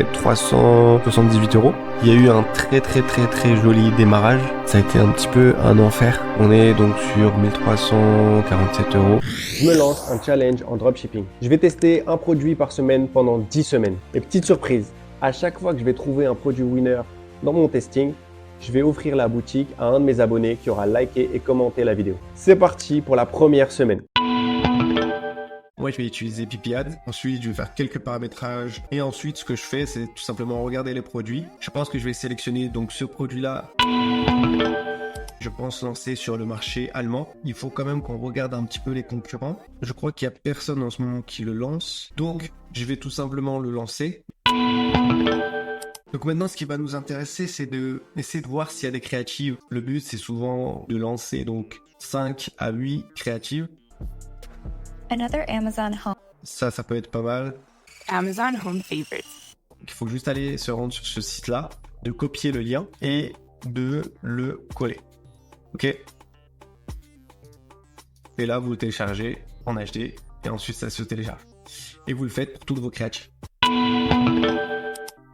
378 €. Il y a eu un très joli démarrage. Ça a été un petit peu un enfer. On est donc sur 1347 €. Je me lance un challenge en dropshipping. Je vais tester un produit par semaine pendant 10 semaines. Et petite surprise, à chaque fois que je vais trouver un produit winner dans mon testing, je vais offrir la boutique à un de mes abonnés qui aura liké et commenté la vidéo. C'est parti pour la première semaine. Moi, je vais utiliser Pipiad. Ensuite, je vais faire quelques paramétrages. Et ensuite, ce que je fais, c'est tout simplement regarder les produits. Je pense que je vais sélectionner donc ce produit-là. Je pense lancer sur le marché allemand. Il faut quand même qu'on regarde un petit peu les concurrents. Je crois qu'il n'y a personne en ce moment qui le lance. Donc, je vais tout simplement le lancer. Donc maintenant, ce qui va nous intéresser, c'est d'essayer de voir s'il y a des créatives. Le but, c'est souvent de lancer donc 5 à 8 créatives. Another Amazon home. Ça peut être pas mal. Amazon home favorites. Il faut juste aller se rendre sur ce site-là, de copier le lien et de le coller. Ok. Et là, vous le téléchargez en HD et ensuite ça se télécharge. Et vous le faites pour toutes vos créatives.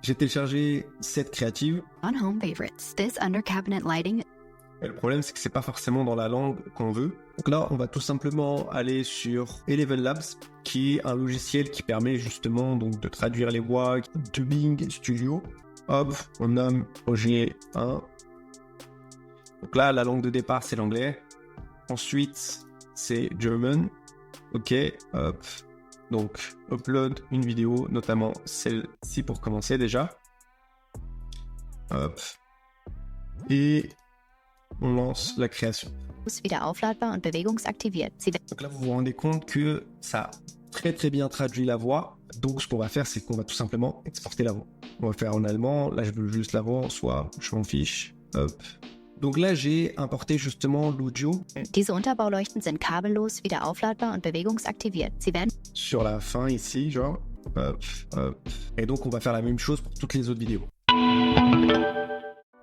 J'ai téléchargé 7 créatives. On home favorites. This under cabinet lighting. Et le problème, c'est que c'est pas forcément dans la langue qu'on veut. Donc là, on va tout simplement aller sur Eleven Labs, qui est un logiciel qui permet justement donc de traduire les voix de Bing Studio. Hop, on nomme projet 1. Donc là, la langue de départ, c'est l'anglais. Ensuite, c'est German. Ok, hop. Donc, upload une vidéo, notamment celle-ci pour commencer déjà. Hop. Et on lance la création. Wieder aufladbar und bewegungsaktiviert. Donc là, vous vous rendez compte que ça a très bien traduit la voix. Donc, ce qu'on va faire, c'est qu'on va tout simplement exporter la voix. On va faire en allemand. Là, je veux juste la voix en soi. Je m'en fiche. Hop. Donc là, j'ai importé justement l'audio. Diese Unterbauleuchten sind kabellos, wieder aufladbar und bewegungsaktiviert. Sie werden Sur la fin ici, genre. Hop, hop. Et donc, on va faire la même chose pour toutes les autres vidéos.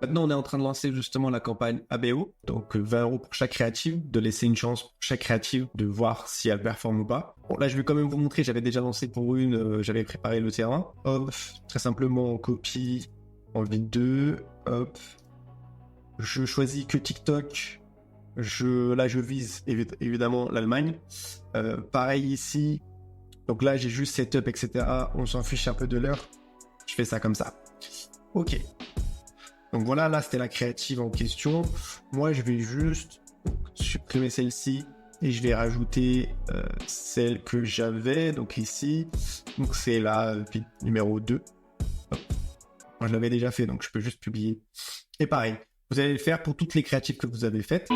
Maintenant, on est en train de lancer justement la campagne ABO, donc 20 € pour chaque créative, de laisser une chance pour chaque créative de voir si elle performe ou pas. Bon, là, je vais quand même vous montrer, j'avais déjà lancé pour une, j'avais préparé le terrain. Hop, très simplement, on copie en vide 2, hop. Je choisis que TikTok, là, je vise évidemment l'Allemagne. Pareil ici, donc là, j'ai juste setup, etc. On s'en fiche un peu de l'heure. Je fais ça comme ça. Ok. Donc voilà, là c'était la créative en question. Moi je vais juste supprimer celle-ci et je vais rajouter celle que j'avais, donc ici. Donc c'est la numéro 2. Hop. Moi je l'avais déjà fait, donc je peux juste publier. Et pareil, vous allez le faire pour toutes les créatives que vous avez faites.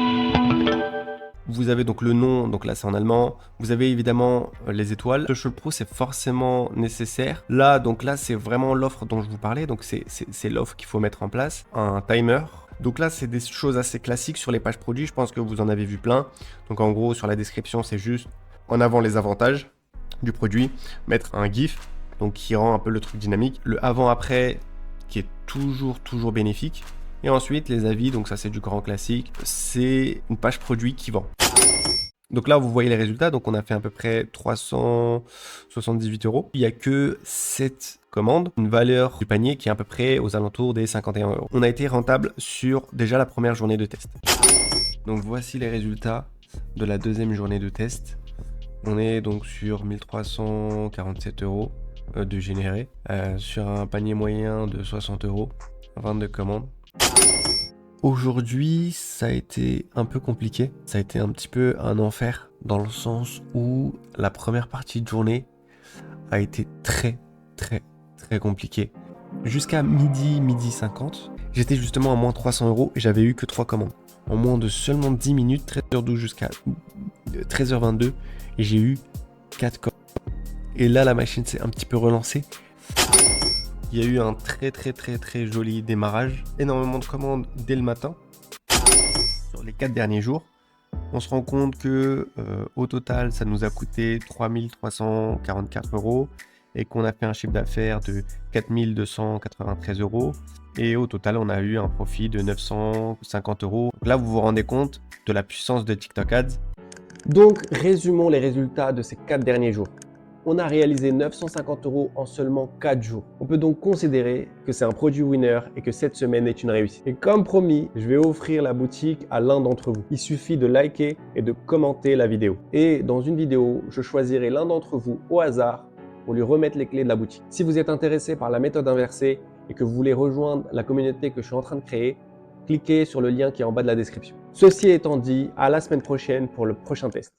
Vous avez donc le nom, donc là c'est en allemand. Vous avez évidemment les étoiles. Social Pro, c'est forcément nécessaire. Là, donc là, c'est vraiment l'offre dont je vous parlais. Donc c'est l'offre qu'il faut mettre en place. Un timer. Donc là, c'est des choses assez classiques sur les pages produits. Je pense que vous en avez vu plein. Donc en gros, sur la description, c'est juste en avant les avantages du produit. Mettre un GIF, donc qui rend un peu le truc dynamique. Le avant-après, qui est toujours bénéfique. Et ensuite, les avis, donc ça c'est du grand classique, c'est une page produit qui vend. Donc là, vous voyez les résultats, donc on a fait à peu près 378 €. Il n'y a que 7 commandes, une valeur du panier qui est à peu près aux alentours des 51 €. On a été rentable sur déjà la première journée de test. Donc voici les résultats de la deuxième journée de test. On est donc sur 1347 € de généré, sur un panier moyen de 60 €, 22 commandes. Aujourd'hui, ça a été un peu compliqué. Ça a été un petit peu un enfer dans le sens où la première partie de journée a été très compliquée. Jusqu'à midi 50, j'étais justement à moins 300 € et j'avais eu que 3 commandes. En moins de seulement 10 minutes, 13h12 jusqu'à 13h22, et j'ai eu 4 commandes. Et là, la machine s'est un petit peu relancée. Il y a eu un très joli démarrage, énormément de commandes dès le matin. Sur les 4 derniers jours, on se rend compte que au total, ça nous a coûté 3344 € et qu'on a fait un chiffre d'affaires de 4293 €. Et au total, on a eu un profit de 950 €. Donc là, vous vous rendez compte de la puissance de TikTok Ads. Donc, résumons les résultats de ces 4 derniers jours. On a réalisé 950 € en seulement 4 jours. On peut donc considérer que c'est un produit winner et que cette semaine est une réussite. Et comme promis, je vais offrir la boutique à l'un d'entre vous. Il suffit de liker et de commenter la vidéo. Et dans une vidéo, je choisirai l'un d'entre vous au hasard pour lui remettre les clés de la boutique. Si vous êtes intéressé par la méthode inversée et que vous voulez rejoindre la communauté que je suis en train de créer, cliquez sur le lien qui est en bas de la description. Ceci étant dit, à la semaine prochaine pour le prochain test.